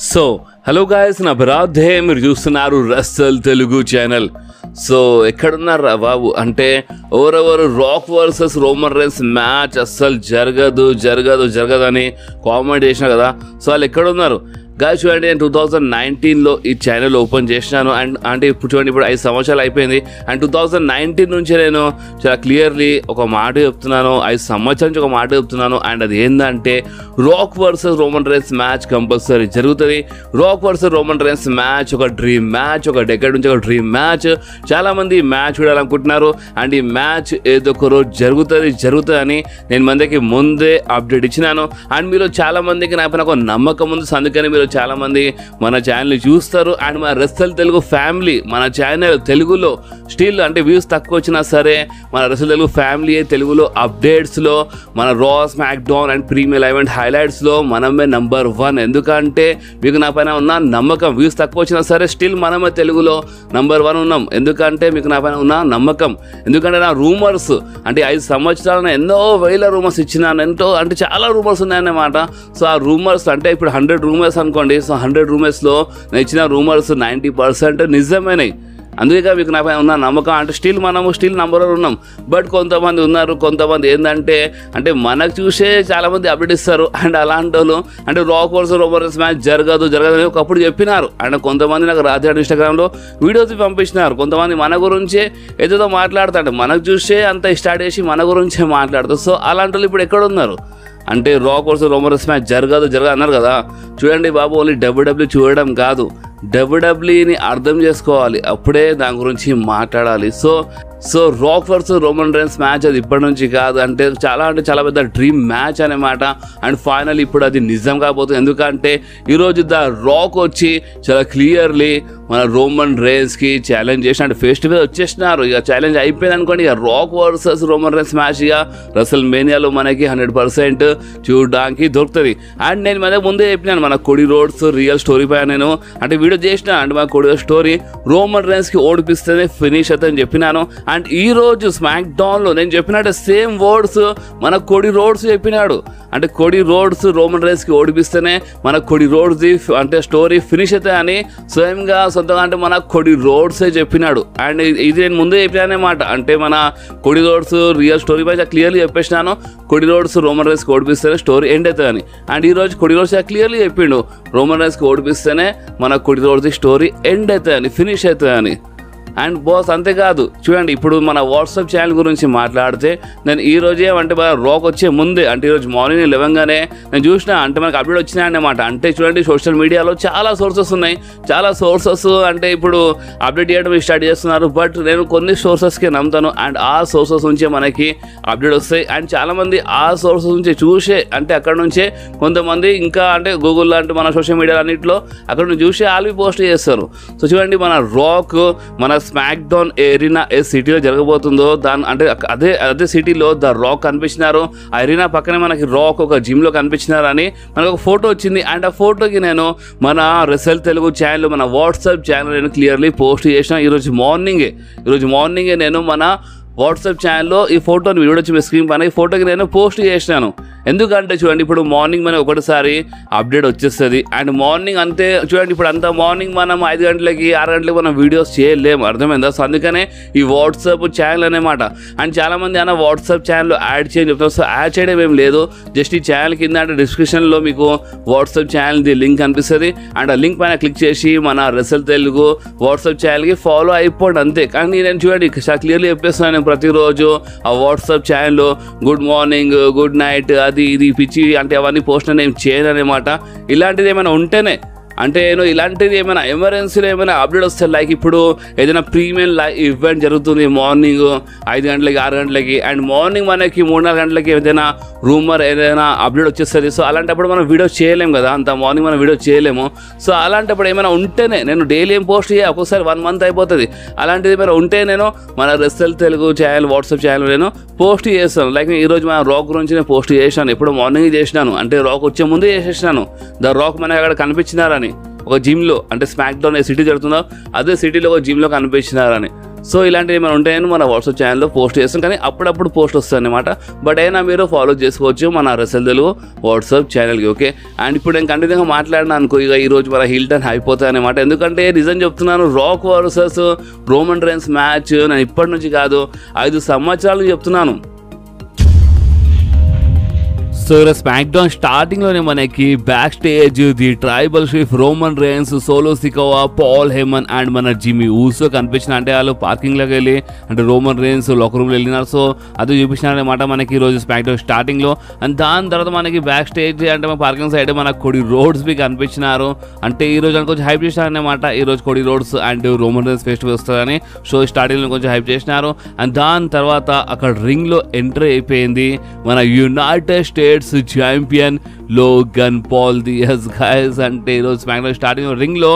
So hello guys, నా బరాధే మీరు చూస్తున్నారు రస్సల్ తెలుగు ఛానల్. సో ఎక్కడున్నారా బాబు అంటే ఎవరెవరు rock versus Roman Reigns match అస్సలు జరగదు అని కామెంట్ చేసిన కదా. సో వాళ్ళు ఎక్కడున్నారు గాయస్? చూడండి, నేను 2019లో ఈ ఛానల్ ఓపెన్ చేసినాను. అంటే ఇప్పుడు చూడండి, ఇప్పుడు 5 సంవత్సరాలు అయిపోయింది. అండ్ 2019 నుంచి నేను చాలా క్లియర్లీ ఒక మాట చెప్తున్నాను, 5 సంవత్సరాల నుంచి ఒక మాట చెప్తున్నాను. అండ్ అది ఏంటంటే Rock versus Roman Reigns match compulsory జరుగుతుంది. Rock versus Roman Reigns match ఒక డ్రీమ్ మ్యాచ్, ఒక డెకేడ్ నుంచి ఒక డ్రీమ్ మ్యాచ్. చాలామంది ఈ మ్యాచ్ చూడాలనుకుంటున్నారు. అండ్ ఈ మ్యాచ్ ఏదో ఒక రోజు జరుగుతుంది అని నేను మందికి ముందే అప్డేట్ ఇచ్చినాను. అండ్ మీరు చాలామందికి నా పైన ఒక నమ్మకం ఉంది. అందుకని మీరు చాలామంది మన ఛానల్ని చూస్తారు. అండ్ మన రస్సల్ తెలుగు ఫ్యామిలీ, మన ఛానల్ తెలుగులో స్టిల్ అంటే వ్యూస్ తక్కువ వచ్చినా సరే మన రస్సల్ తెలుగు ఫ్యామిలీ తెలుగులో అప్డేట్స్లో మన Raw, SmackDown and premier event హైలైట్స్లో మనమే నంబర్ 1. ఎందుకంటే మీకు నా పైన ఉన్న నమ్మకం. వ్యూస్ తక్కువ వచ్చినా సరే స్టిల్ మనమే తెలుగులో నంబర్ 1 ఉన్నాం. ఎందుకంటే మీకు నా పైన ఉన్న నమ్మకం. ఎందుకంటే నా రూమర్స్ అంటే 5 సంవత్సరాలను ఎన్నో వేల రూమర్స్ ఇచ్చినాను. ఎంతో అంటే చాలా రూమర్స్ ఉన్నాయన్నమాట. సో ఆ రూమర్స్ అంటే ఇప్పుడు 100 రూమర్స్ అనుకోండి. సో 100 రూమర్స్లో నేను ఇచ్చిన రూమర్స్ 90% నిజమేనాయి. అందుకే మీకు నా పైన ఉన్న నమ్మకం. అంటే మనము నంబర్ 1 ఉన్నాం. బట్ కొంతమంది ఉన్నారు, కొంతమంది ఏంటంటే అంటే మనకు చూసే చాలామంది అప్డేట్ ఇస్తారు. అండ్ అలాంటి వాళ్ళు అంటే rock versus Roman Reigns match జరగదు అని ఒకప్పుడు చెప్పినారు. అండ్ కొంతమంది నాకు రాత్రి ఇన్స్టాగ్రామ్లో వీడియోస్ పంపించినారు. కొంతమంది మన గురించే ఏదో మాట్లాడతాడు, మనకు చూసే అంత స్టార్ట్ చేసి మన గురించే మాట్లాడతారు. సో అలాంటి వాళ్ళు ఇప్పుడు ఎక్కడ ఉన్నారు అంటే rock versus Roman Reigns match జరగదు అన్నారు కదా. చూడండి బాబు, ఓన్లీ డబ్ల్యూడబ్ల్యూ చూడడం కాదు, డబ్ల్యూడబ్ల్యూని అర్థం చేసుకోవాలి, అప్పుడే దాని గురించి మాట్లాడాలి. So rock versus Roman Reigns match అది ఇప్పటి నుంచి కాదు, అంటే చాలా పెద్ద డ్రీమ్ మ్యాచ్ అనమాట. అండ్ ఫైనల్ ఇప్పుడు అది నిజం కాబోతుంది. ఎందుకంటే ఈరోజు ద రాక్ వచ్చి చాలా క్లియర్లీ మన రోమన్ రైన్స్కి ఛాలెంజ్ చేసిన అంటే ఫేస్ టు ఫేస్ వచ్చేసినారు. ఇక ఛాలెంజ్ అయిపోయింది అనుకోండి. ఇక rock versus Roman Reigns match ఇక రసల్ మేనియాలో మనకి 100% చూడడానికి దొరుకుతుంది. అండ్ నేను ముందే చెప్పినాను, మన కోడీ రోడ్స్ రియల్ స్టోరీ పైన నేను అంటే వీడియో చేసిన. అంటే మన కోడీ రోడ్స్ స్టోరీ రోమన్ రైన్స్కి ఓడిపిస్తేనే ఫినిష్ అవుతుందని చెప్పినాను. అండ్ ఈ రోజు స్మాక్ డౌన్లో నేను చెప్పినట్టు సేమ్ వర్డ్స్ మన కోడీ రోడ్స్ చెప్పినాడు. అంటే కోడీ రోడ్స్ రోమన్ రైన్స్కి ఓడిపిస్తేనే మన కోడీ రోడ్స్ది అంటే స్టోరీ ఫినిష్ అవుతాయి అని సొంతంగా అంటే మన కోడీ రోడ్సే చెప్పినాడు. అండ్ ఇది నేను ముందే చెప్పినానమాట. అంటే మన కోడీ రోడ్స్ రియల్ స్టోరీ పై క్లియర్లీ చెప్పేసినాను, కోడీ రోడ్స్ రోమన్ రైన్స్కి ఓడిపిస్తేనే స్టోరీ ఎండ్ అవుతుంది అని. అండ్ ఈ రోజు కోడీ రోడ్స్ క్లియర్లీ చెప్పిండు, రోమన్ రైన్స్కి ఓడిపిస్తేనే మన కోడీ రోడ్స్ స్టోరీ ఎండ్ అవుతుంది అని, ఫినిష్ అవుతుంది అని. అండ్ బాస్ అంతేకాదు, చూడండి ఇప్పుడు మన వాట్సాప్ ఛానల్ గురించి మాట్లాడితే నేను ఈ రోజే అంటే మన రాక్ వచ్చే ముందే అంటే ఈరోజు మార్నింగ్ లేవగానే నేను చూసిన అంటే మనకు అప్డేట్ వచ్చినాయన్నమాట. అంటే చూడండి సోషల్ మీడియాలో చాలా సోర్సెస్ ఉన్నాయి, చాలా సోర్సెస్ అంటే ఇప్పుడు అప్డేట్ చేయడం స్టార్ట్ చేస్తున్నారు. బట్ నేను కొన్ని సోర్సెస్కి నమ్ముతాను. అండ్ ఆ సోర్సెస్ నుంచే మనకి అప్డేట్ వస్తాయి. అండ్ చాలామంది ఆ సోర్సెస్ నుంచి చూసే అంటే అక్కడ నుంచే కొంతమంది ఇంకా అంటే గూగుల్ లాంటి మన సోషల్ మీడియా అన్నింటిలో అక్కడ నుంచి చూసి ఆల్వి పోస్ట్ చేస్తారు. సో చూడండి మన రాక్ మన స్మాక్ డౌన్ ఎరీనా ఏ సిటీలో జరగబోతుందో దాని అంటే అదే సిటీలో ద రాక్ కనిపించినారు. ఆ ఎరీనా పక్కనే మనకి రాక్ ఒక జిమ్లో కనిపించినారు అని మనకు ఒక ఫోటో వచ్చింది. అండ్ ఆ ఫోటోకి నేను మన రసల్ తెలుగు ఛానల్ మన వాట్సాప్ ఛానల్ నేను క్లియర్లీ పోస్ట్ చేసిన. ఈరోజు మార్నింగే నేను మన వాట్సాప్ ఛానల్లో ఈ ఫోటోని వీడియో వచ్చి మీ స్క్రీన్ పైన ఈ ఫోటోకి నేను పోస్ట్ చేసినాను. ఎందుకంటే చూడండి ఇప్పుడు మార్నింగ్ మనకి ఒకటిసారి అప్డేట్ వచ్చేస్తుంది. అండ్ మార్నింగ్ అంతే చూడండి, ఇప్పుడు అంత మార్నింగ్ మనం 5 గంటలకి 6 గంటలకి మనం వీడియోస్ చేయలేము, అర్థమైందా? సో అందుకనే ఈ వాట్సాప్ ఛానల్ అనమాట. అండ్ చాలామంది అన్న వాట్సాప్ ఛానల్లో యాడ్ చేయని చెప్తారు. సో యాడ్ చేయడం ఏం లేదు, జస్ట్ ఈ ఛానల్ కింద అంటే డిస్క్రిప్షన్లో మీకు వాట్సాప్ ఛానల్ది లింక్ కనిపిస్తుంది. అండ్ ఆ లింక్ పైన క్లిక్ చేసి మన రసల్ తెలుగు వాట్సాప్ ఛానల్కి ఫాలో అయిపోండి అంతే. కానీ నేను చూడండి క్లియర్లీ చెప్పేస్తున్నాను, ప్రతిరోజు ఆ వాట్సాప్ ఛానల్లో గుడ్ మార్నింగ్, గుడ్ నైట్, అది ఇది పిచ్చి అంటే అవన్నీ పోస్ట్ నేను చేయను అనమాట. ఇలాంటిది ఏమైనా ఉంటేనే అంటే నేను ఇలాంటిది ఏమైనా ఎమర్జెన్సీలో ఏమైనా అప్డేట్ వస్తాయి. లైక్ ఇప్పుడు ఏదైనా ప్రీమియం ఈవెంట్ జరుగుతుంది మార్నింగ్ 5 గంటలకి 6 గంటలకి. అండ్ మార్నింగ్ మనకి 3-4 గంటలకి ఏదైనా రూమర్ ఏదైనా అప్డేట్ వచ్చేస్తుంది. సో అలాంటప్పుడు మనం వీడియో చేయలేము కదా, అంత మార్నింగ్ మనం వీడియో చేయలేము. సో అలాంటప్పుడు ఏమైనా ఉంటేనే నేను డైలీ ఏం పోస్ట్ చేయాలి, ఒక్కోసారి 1 మంత్ అయిపోతుంది. అలాంటిది ఏమైనా ఉంటే నేను మన Russell Telugu channel WhatsApp channel నేను పోస్ట్ చేస్తాను. లైక్ ఈరోజు మన రాక్ గురించి నేను పోస్ట్ చేశాను, ఎప్పుడు మార్నింగ్ చేసినాను. అంటే రాక్ వచ్చే ముందే చేసేసినాను. ద రాక్ మనకి అక్కడ కనిపించినారని ఒక జిమ్లో, అంటే స్మాక్ డౌన్ ఏ సిటీ జరుగుతుందో అదే సిటీలో ఒక జిమ్లో కనిపించినారని. సో ఇలాంటివి ఏమైనా ఉంటాయని మన వాట్సాప్ ఛానల్లో పోస్ట్ చేస్తాం, కానీ అప్పుడప్పుడు పోస్ట్ వస్తాయి అనమాట. బట్ అయినా మీరు ఫాలో చేసుకోవచ్చు మన రెసల్ తెలుగు వాట్సాప్ ఛానల్కి. ఓకే, అండ్ ఇప్పుడు నేను కంటిన్యూగా మాట్లాడినా అనుకో, ఇక ఈరోజు మన హిల్టన్ అయిపోతాయి అనమాట. ఎందుకంటే నిజం చెప్తున్నాను, rock versus Roman Reigns match నేను ఇప్పటి నుంచి కాదు 5 సంవత్సరాలు చెప్తున్నాను. సో స్మాక్ డౌన్ స్టార్టింగ్లోనే మనకి backstage the tribal chief Roman Reigns, Solo Sikoa, Paul Heyman and మన జిమ్మీ ఊసో కనిపించిన. అంటే వాళ్ళు పార్కింగ్లోకి వెళ్ళి అంటే రోమన్ రేన్స్ లాకర్ రూమ్లో వెళ్ళినారు. సో అది చూపించినారనమాట మనకి ఈరోజు స్మాక్ డౌన్ స్టార్టింగ్లో. అండ్ దాని తర్వాత మనకి బ్యాక్ స్టేజ్ అంటే మన పార్కింగ్ సైడ్ మనకు కొడి రోడ్స్ బి కనిపించినారు. అంటే ఈరోజు అని కొంచెం హైప్ చేసినారనమాట. ఈరోజు కొడి roads and Roman rains festival వస్తుందని షో స్టార్టింగ్లో కొంచెం హైప్ చేసినారు. అండ్ దాని తర్వాత అక్కడ రింగ్లో ఎంట్రీ అయిపోయింది మన United states champion Logan Paul. ది ఎస్ గైస్, అంటే ఈరోజు స్మాక్డౌన్ స్టార్టింగ్ రింగ్ లో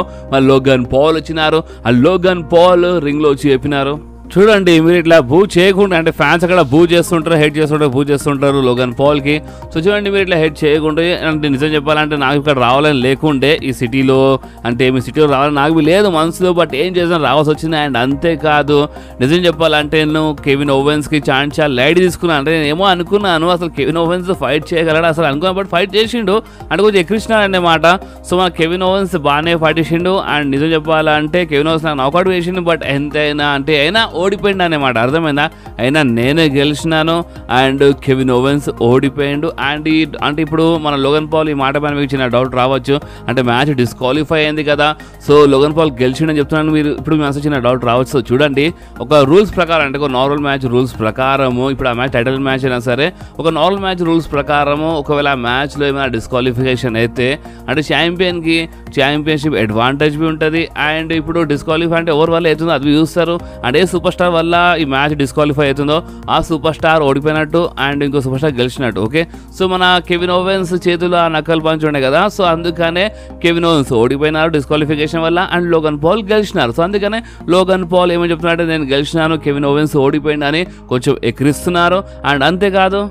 లోగన్ పాల్ వచ్చినారు. ఆ లోగన్ పాల్ రింగ్ లో వచ్చి చెప్పినారు, చూడండి మీరు ఇట్లా బూ చేయకుండా, అంటే ఫ్యాన్స్ అక్కడ బూ చేస్తుంటారు, హెడ్ చేస్తుంటారు, బూ చేస్తుంటారు లోగన్ పాల్కి. సో చూడండి మీరు ఇట్లా హెడ్ చేయకుండా, అంటే నిజం చెప్పాలంటే నాకు ఇక్కడ రావాలని లేకుండే ఈ సిటీలో, అంటే మీ సిటీలో రావాలని నాకు లేదు మనసులో, బట్ ఏం చేసాను రావాల్సి వచ్చింది. అండ్ అంతేకాదు నిజం చెప్పాలంటే నేను కెవిన్ ఓవెన్స్కి చాలా లైట్ తీసుకున్నాను. అంటే నేను ఏమో అనుకున్నాను అసలు కెవిన్ ఓవెన్స్ ఫైట్ చేయగలడు అసలు అనుకున్నాను, బట్ ఫైట్ చేసిండు అంటే కొంచెం ఎక్కిరిచినాడు అన్నమాట. సో మన కెవిన్ ఓవెన్స్ బాగానే ఫైట్ చేసిండు. అండ్ నిజం చెప్పాలంటే కెవిన్ ఓవెన్స్ నాకు నాకౌట్ వేసిండు, బట్ ఎంతైనా అంటే అయినా ఓడిపోయిండు అన్నమాట, అర్థమైందా? అయినా నేనే గెలిచినాను అండ్ కెవిన్ ఓవెన్స్ ఓడిపోయిండు. అండ్ అంటే ఇప్పుడు మన లోగన్ పాల్ ఈ మాట పైన మీకు చిన్న డౌట్ రావచ్చు, అంటే మ్యాచ్ డిస్క్వాలిఫై అయింది కదా, సో లోగన్ పాల్ గెలిచిండని చెప్తున్నాను. మీరు ఇప్పుడు మీ మనసు చిన్న డౌట్ రావచ్చు. సో చూడండి, ఒక రూల్స్ ప్రకారం అంటే ఒక నార్మల్ మ్యాచ్ రూల్స్ ప్రకారము, ఇప్పుడు ఆ మ్యాచ్ టైటిల్ మ్యాచ్ అయినా సరే ఒక నార్మల్ మ్యాచ్ రూల్స్ ప్రకారము ఒకవేళ ఆ మ్యాచ్లో ఏమైనా డిస్క్వాలిఫికేషన్ అయితే అంటే ఛాంపియన్కి ఛాంపియన్షిప్ అడ్వాంటేజ్ బి ఉంటుంది. అండ్ ఇప్పుడు డిస్క్వాలిఫై అంటే ఎవరి వల్ల అవుతుందో అది చూస్తారు. అంటే ఏ సూపర్ స్టార్ వల్ల ఈ మ్యాచ్ డిస్క్వాలిఫై అవుతుందో ఆ సూపర్ స్టార్ ఓడిపోయినట్టు అండ్ ఇంకో సూపర్ స్టార్ గెలిచినట్టు. ఓకే, సో మన కెవిన్ ఓవెన్స్ చేతులు ఆ నకల్ పంచ్ ఉండే కదా, సో అందుకనే కెవిన్ ఓవెన్స్ ఓడిపోయినారు డిస్క్వాలిఫికేషన్ వల్ల అండ్ లోగన్ పాల్ గెలిచినారు. సో అందుకనే లోగన్ పాల్ ఏమని చెప్తున్నారంటే నేను గెలిచినాను, కెవిన్ ఓవెన్స్ ఓడిపోయింది అని కొంచెం ఎక్కిరిస్తున్నారు. అండ్ అంతేకాదు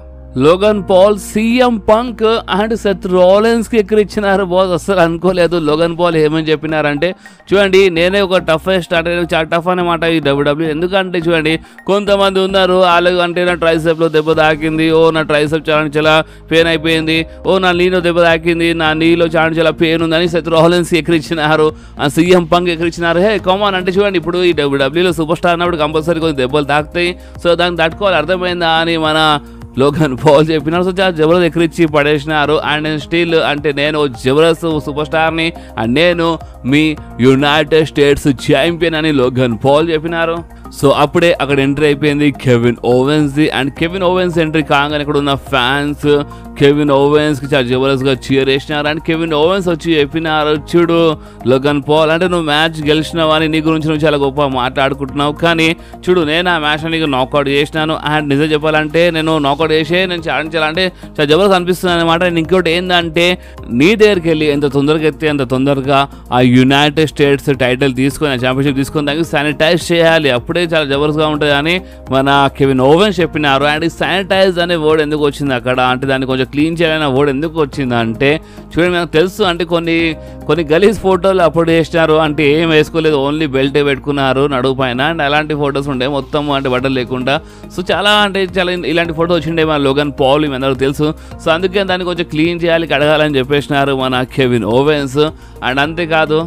Logan Paul CM Punk and Seth Rollins కి ఎక్కిరిచ్చినారు. బాస్ అస్సలు అనుకోలేదు. లోగన్ పాల్ ఏమని చెప్పినారంటే చూడండి, నేనే ఒక టఫెస్ట్ అంటే చాలా టఫ్ అనమాట ఈ డబ్ల్యూడబ్ల్యూ. ఎందుకంటే చూడండి కొంతమంది ఉన్నారు వాళ్ళకి అంటే నా ట్రైసెప్ లో దెబ్బ తాకింది, ఓ నా ట్రైసెప్ చాలా పెయిన్ అయిపోయింది, ఓ నా నీలో దెబ్బ తాకింది, నా నీలో చాలా పెయిన్ ఉందని సెత్ రాలిన్స్ ఎక్కిరిచ్చినారు, ఆ సీఎం పంక్ ఎక్కిరిచ్చినారు. హే కామన్ అంటే చూడండి ఇప్పుడు ఈ డబ్ల్యూడబ్ల్యూలో సూపర్ స్టార్ అన్నప్పుడు కంపల్సరీ కొంచెం దెబ్బలు తాకుతాయి, సో దాన్ని తట్టుకోవాలి, అర్థమైందా అని మన లోగన్ పాల్ చెప్పినారు. సో చాలా జబర్దస్త్ ఎక్కిరిచ్చి పడేసినారు. అండ్ నేను స్టిల్ అంటే నేను జబర్దస్త్ సూపర్ స్టార్ని అండ్ నేను మీ యునైటెడ్ స్టేట్స్ ఛాంపియన్ అని లోగన్ పాల్ చెప్పినారు. సో అప్పుడే అక్కడ ఎంట్రీ అయిపోయింది కెవిన్ ఓవెన్స్ది. అండ్ కెవిన్ ఓవెన్స్ ఎంట్రీ కాగానే ఇక్కడ ఉన్న ఫ్యాన్స్ కెవిన్ ఓవెన్స్కి చాలా జబర్దస్త్గా చీర్ వేసినారు. అండ్ కెవిన్ ఓవెన్స్ వచ్చి చెప్పినారు, చూడు లోగన్ పాల్ అంటే నువ్వు మ్యాచ్ గెలిచినావు అని నీ గురించి నువ్వు చాలా గొప్ప మాట్లాడుకుంటున్నావు, కానీ చూడు నేను ఆ మ్యాచ్లో నీకు నాకౌట్ చేసినాను. అండ్ నిజం చెప్పాలంటే నేను నాకౌట్ చేసే నేను చాలా అంటే చాలా జబర్దస్త్ అనిపిస్తుంది అనమాట. ఇంకోటి ఏంటంటే నీ దగ్గరికి వెళ్ళి ఎంత తొందరగా ఎత్తే అంత తొందరగా ఆ యునైటెడ్ స్టేట్స్ టైటిల్ తీసుకొని ఛాంపియన్షిప్ తీసుకొని దానికి శానిటైజ్ చేయాలి, అప్పుడే చాలా జబర్దస్త్గా ఉంటుంది అని మన కెవిన్ ఓవెన్స్ చెప్పినారు. అండ్ ఈ శానిటైజ్ అనే వర్డ్ ఎందుకు వచ్చింది అక్కడ అంటే దాన్ని కొంచెం క్లీన్ చేయాలనే వర్డ్ ఎందుకు వచ్చింది అంటే చూడండి మనకు తెలుసు అంటే కొన్ని గలీజ్ ఫోటోలు అప్లోడ్ చేసినారు, అంటే ఏం వేసుకోలేదు, ఓన్లీ బెల్టే పెట్టుకున్నారు నడువు పైన. అండ్ అలాంటి ఫొటోస్ ఉండే మొత్తం అంటే బట్టలు లేకుండా. సో చాలా అంటే చాలా ఇలాంటి ఫోటో వచ్చిండే మన లోగన్ పాల్ మీ అందరూ తెలుసు. సో అందుకే దాన్ని కొంచెం క్లీన్ చేయాలి కడగాలని చెప్పేసినారు మన కెవిన్ ఓవెన్స్. అండ్ అంతేకాదు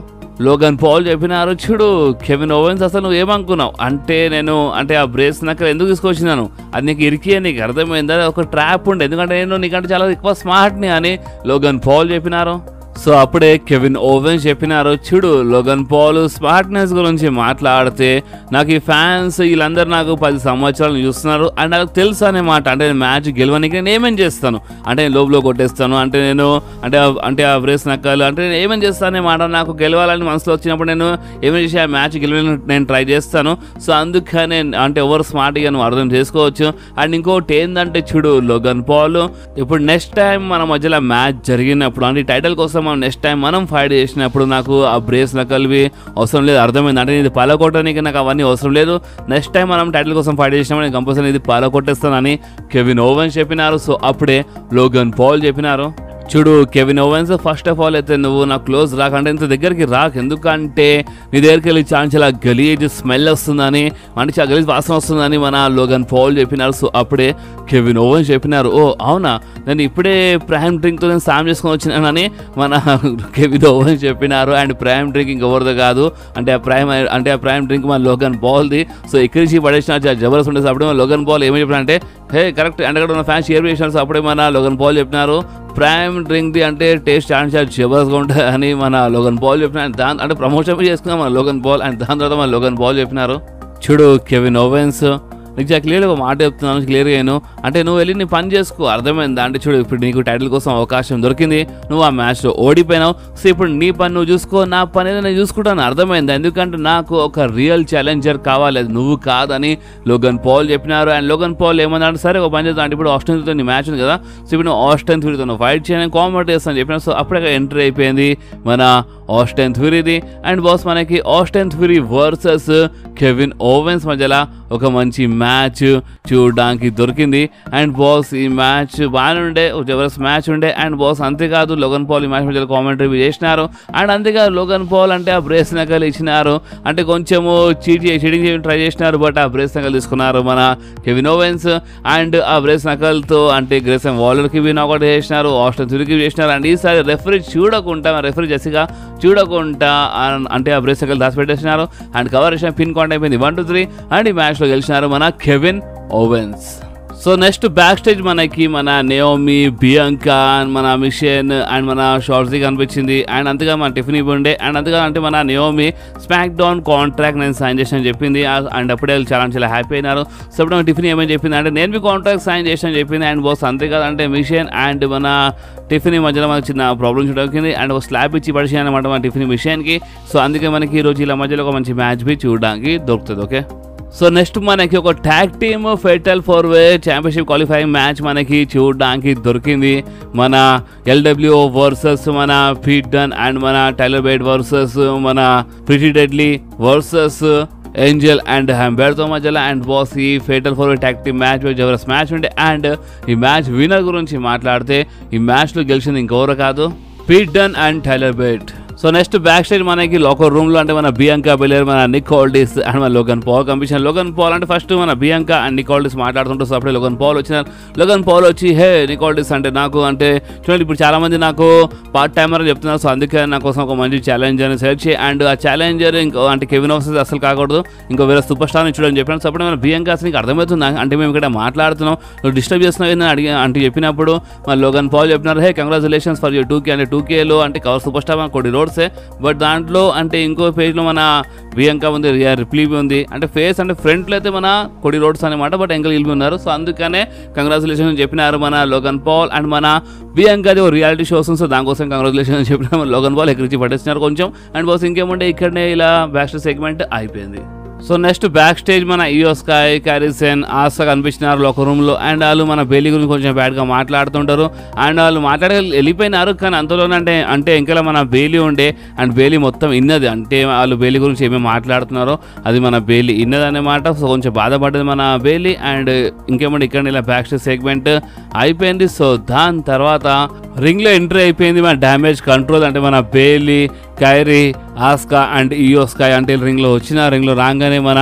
లోగన్ పాల్ చెప్పినారు, చూడు కెవిన్ ఓవెన్స్ అసలు నువ్వు ఏమనుకున్నావు అంటే నేను అంటే ఆ బ్రేస్ నాకు ఎందుకు తీసుకొచ్చినాను అది నీకు ఇరికి నీకు అర్థమైందా, ఒక ట్రాప్ ఉండే, ఎందుకంటే నేను నీకంటే చాలా ఎక్కువ స్మార్ట్ని అని లోగన్ పాల్ చెప్పినారు. సో అప్పుడే కెవిన్ ఓవెన్స్ చెప్పినారు, చూడు లోగన్ పాల్ స్మార్ట్నెస్ గురించి మాట్లాడితే నాకు ఈ ఫ్యాన్స్ వీళ్ళందరూ నాకు 10 సంవత్సరాలు చూస్తున్నారు అండ్ నాకు తెలుసు అనే మాట, అంటే నేను మ్యాచ్ గెలవడానికి నేను ఏమేం చేస్తాను అంటే నేను లోపల కొట్టేస్తాను, అంటే నేను అంటే ఆ బ్రేస్ నక్కలు అంటే నేను ఏమేం చేస్తాను అనే మాట, నాకు గెలవాలని మనసులో వచ్చినప్పుడు నేను ఏమేం చేసి ఆ మ్యాచ్ గెలవాలని నేను ట్రై చేస్తాను. సో అందుకనే అంటే ఎవరు స్మార్ట్గా నువ్వు అర్థం చేసుకోవచ్చు. అండ్ ఇంకోటి ఏంటంటే చూడు లోగన్ పాల్ ఇప్పుడు నెక్స్ట్ టైం మన మధ్యలో మ్యాచ్ జరిగినప్పుడు అంటే టైటిల్ కోసం నెక్స్ట్ టైం మనం ఫైట్ చేసినప్పుడు నాకు ఆ బ్రేస్ నకల్వి అవసరం లేదు, అర్థమైంది, అంటే ఇది పాలకొట్టడానికి నాకు అవన్నీ అవసరం లేదు, నెక్స్ట్ టైం మనం టైటిల్ కోసం ఫైట్ చేసినప్పుడు నేను కంపల్సరీ ఇది పాలకొట్టేస్తానని కెవిన్ ఓవెన్స్ చెప్పినారు. సో అప్పుడే లోగన్ పాల్ చెప్పినారు, చూడు Kevin ovens, first of all అయితే నువ్వు నా క్లోజ్ రాకంటే ఇంత దగ్గరికి రాకు, ఎందుకంటే నీ దగ్గరికి వెళ్ళి చాలా గలీజ్ స్మెల్ వస్తుందని, మంచి గలీజ్ వాసన వస్తుందని మన లోగన్ పాల్ చెప్పినారు. సో అప్పుడే కెవిన్ ఓవెన్స్ చెప్పినారు, ఓ అవునా నేను ఇప్పుడే ప్రైమ్ డ్రింక్తో నేను సాయం చేసుకొని వచ్చినానని మన కెవిన్ ఓవెన్స్ చెప్పినారు. అండ్ ప్రైమ్ డ్రింక్ ఇంకెవరిదో కాదు, అంటే ఆ ప్రైమ్ డ్రింక్ మన లోగన్ పాల్ది. సో ఎక్కిరిచి పడేసిన జబర్దస్త్ ఉండేసి అప్పుడే మన లోగన్ పాల్ ఏమని చెప్పినారంటే, హే కరెక్ట్, అండ్ అక్కడ ఉన్న ఫ్యాన్స్ షేర్ చేసినారు. సో అప్పుడే మన లోగన్ పాల్ చెప్పినారు ప్రైమ్ డ్రింక్ది అంటే టేస్ట్ చాలా జబర్దస్త్గా ఉంటుంది అని మన లోగన్ పాల్ చెప్పినారు. అంటే ప్రమోషన్ చేసుకున్నాం మన లోగన్ పాల్, అండ్ దాని తర్వాత మన లోగన్ పాల్ చెప్పినారు, చూడు కెవిన్ ఓవెన్స్ నీకు క్లియర్గా ఒక మాట చెప్తున్నాను, క్లియర్గా నేను అంటే నువ్వు వెళ్ళి నీ పని చేసుకో, అర్థమైందా అంటే చూడు ఇప్పుడు నీకు టైటిల్ కోసం అవకాశం దొరికింది, నువ్వు ఆ మ్యాచ్లో ఓడిపోయినావు. సో ఇప్పుడు నీ పని నువ్వు చూసుకో, నా పని ఏదో నేను చూసుకుంటాను, అర్థమైందా, ఎందుకంటే నాకు ఒక రియల్ ఛాలెంజర్ కావాలి, అది నువ్వు కాదని లోగన్ పాల్ చెప్పినారు. అండ్ లోగన్ పాల్ ఏమన్నాడు, సరే ఒక పని చేద్దాం అంటే ఇప్పుడు ఆస్టన్ థ్యూరీతో నీ మ్యాచ్ ఉంది కదా, సో ఇప్పుడు నువ్వు ఆస్టన్ థ్యూరీతో నువ్వు ఫైట్ చేయడానికి కామెంట్ చేస్తాను చెప్పినారు. సో అప్పుడే ఎంట్రీ అయిపోయింది మన ఆస్టన్ థ్యూరీది. అండ్ బాస్ మనకి Austin Theory versus Kevin Owens మధ్యలో ఒక మంచి మ్యాచ్ చూడడానికి దొరికింది. అండ్ బాస్ ఈ మ్యాచ్ బాగానే ఉండే, జబర్దస్త్ మ్యాచ్ ఉండే. అండ్ బాస్ అంతేకాదు లోగన్ పాల్ ఈ మ్యాచ్ మధ్యలో కామెంటరీ చేసినారు. అండ్ అంతేకాదు లోగన్ పాల్ అంటే ఆ బ్రేస్ నకల్ ఇచ్చినారు, అంటే కొంచెము చీటింగ్ ట్రై చేసినారు, బట్ ఆ బ్రేస్ నకల్ తీసుకున్నారు మన కెవిన్ ఓవెన్స్. అండ్ ఆ బ్రేస్ నకల్తో అంటే గ్రేసన్ వాలర్కి విన్ ఒకటి చేసినారు, ఆస్టన్ థ్యూరీకి చేసినారు. అండ్ ఈసారి రెఫరీ జెసికా చూడకుండా అంటే ఆ బ్రేస్ నకల్ దాచిపెట్టేసినారు. అండ్ కవర్ చేసిన పిన్ కౌంట్ అయిపోయింది 1-3. అండ్ ఈ మ్యాచ్లో గెలిచినారు మన Kevin ovens. So next backstage మనకి మన నేయోమి, బియాంకా, మన మిషన్ అండ్ మన షార్ట్జీ కనిపించింది. అండ్ అంతగా మన టిఫినీ ఉండే. అండ్ అంతగా అంటే మన నేయోమి స్మాక్ డౌన్ కాంట్రాక్ట్ నేను సైన్ చేసాను చెప్పింది. అండ్ అప్పుడే చాలా హ్యాపీ అయినారు. సో అప్పుడు మన టిఫినీ ఏమని చెప్పింది అంటే నేను మీ కాంట్రాక్ట్ సైన్ చేసాను చెప్పింది. అండ్ బాస్ అంతేకాదు అంటే మిషన్ అండ్ మన టిఫినీ మధ్యలో మనకు చిన్న ప్రాబ్లమ్ చూడడానికి అండ్ ఒక స్లాబ్ ఇచ్చి పడిచాయి అనమాట మన టిఫినీ మిషన్కి. సో అందుకే మనకి ఈరోజు ఇలా మధ్యలో ఒక మంచి మ్యాచ్ బి చూడడానికి దొరుకుతుంది. ఓకే, సో నెక్స్ట్ మనకి ఒక tag team fatal 4-way championship qualifying match మనకి చూడడానికి దొరికింది. మన LWO వర్సెస్ మన పీట్ డన్ అండ్ మన టైలర్ బేట్ వర్సెస్ మన pretty deadly versus Angel and Humberto మధ్యలో. అండ్ బాస్ ఈ fatal 4-way tag team match జబర్దస్త్ మ్యాచ్ ఉండే. అండ్ ఈ మ్యాచ్ విన్నర్ గురించి మాట్లాడితే ఈ మ్యాచ్లో గెలిచింది ఇంకెవరు కాదు, Pete Dunne and Tyler Bate. So next backstage మనకి లోకర్ రూమ్లో అంటే మన బియాంకా బెలేర్, మన నిక్ ఆల్డిస్ అండ్ మన లోగన్ పాల్ కంపిషన్. లోగన్ పాల్ అంటే ఫస్ట్ మన బియాంకా అండ్ నిక్ ఆల్డిస్ మాట్లాడుతుంటారు. సో అప్పుడే లోగన్ పాల్ వచ్చినారు. లోగన్ పాల్ వచ్చి హే నిక్ ఆల్డిస్ అంటే నాకు అంటే చూడండి ఇప్పుడు చాలామంది నాకు పార్ట్ టైమర్ అని చెప్తున్నారు, సో అందుకే నా కోసం ఒక మంచి ఛాలెంజర్ని సెలెక్ట్ చేయి. అండ్ ఆ ఛాలెంజర్ ఇంకో అంటే కెవిన్ ఓవెన్స్ అసలు కాకూడదు, ఇంకో వేరే సూపర్ స్టార్ని చూడని చెప్పాను. సో అప్పుడు మన బియాంకా నీకు అర్థమవుతుంది అంటే మేము ఇక్కడ మాట్లాడుతున్నాం, నువ్వు డిస్టర్బ్ చేస్తున్నావు అని అడిగి అంటే చెప్పినప్పుడు మన లోగన్ పాల్ చెప్పినారు, హే కంగ్రాచులేషన్స్ ఫర్ యూర్ 2K అంటే 2Kలో అంటే కవర్ సూపర్ స్టార్ మన కొడి రోడ్సే, బట్ దాంట్లో అంటే ఇంకో పేజ్లో మన బియాంకా ఉంది, రిప్లీ ఉంది, అంటే ఫేస్ అంటే ఫ్రంట్లో అయితే మన కొడి రోడ్స్ అనమాట, బట్ ఎంకల్ ఇల్లు ఉన్నారు. సో అందుకనే కంగ్రాచులేషన్ చెప్పినారు మన లోగన్ పాల్. అండ్ మన బియాంకాది ఒక రియాలిటీ షోస్ ఉంది, సో దానికోసం కంగ్రాచులేషన్ చెప్పిన మన లోగన్ పాల్ ఎక్కడికి పట్టేస్తున్నారు కొంచెం. అండ్ బాస్ ఇంకేముంటే ఇక్కడనే ఇలా బ్యాక్ స్టేజ్ సెగ్మెంట్ అయిపోయింది. సో నెక్స్ట్ బ్యాక్ స్టేజ్ మన ఇయో స్కై, క్యారిసన్, ఆస్కా కనిపించినారు లోకర్ రూమ్లో. అండ్ వాళ్ళు మన బేలీ గురించి కొంచెం బ్యాడ్గా మాట్లాడుతుంటారు. అండ్ వాళ్ళు వెళ్ళిపోయినారు, కానీ అంతలోనే అంటే ఇంకా మన బేలీ ఉండే. అండ్ బేలీ మొత్తం ఇన్నది, అంటే వాళ్ళు బేలీ గురించి ఏమేమి మాట్లాడుతున్నారో అది మన బేలీ ఇన్నది అన్నమాట. సో కొంచెం బాధపడ్డది మన బేలీ. అండ్ ఇంకేమంటే ఇక్కడ ఇలా బ్యాక్ స్టేజ్ సెగ్మెంట్ అయిపోయింది. సో దాని తర్వాత రింగ్లో ఎంట్రీ అయిపోయింది మన డ్యామేజ్ కంట్రోల్, అంటే మన బేలీ, కైరీ, ఆస్కా అండ్ ఇయో స్కై అంటే రింగ్లో వచ్చిన. రింగ్లో రాగానే మన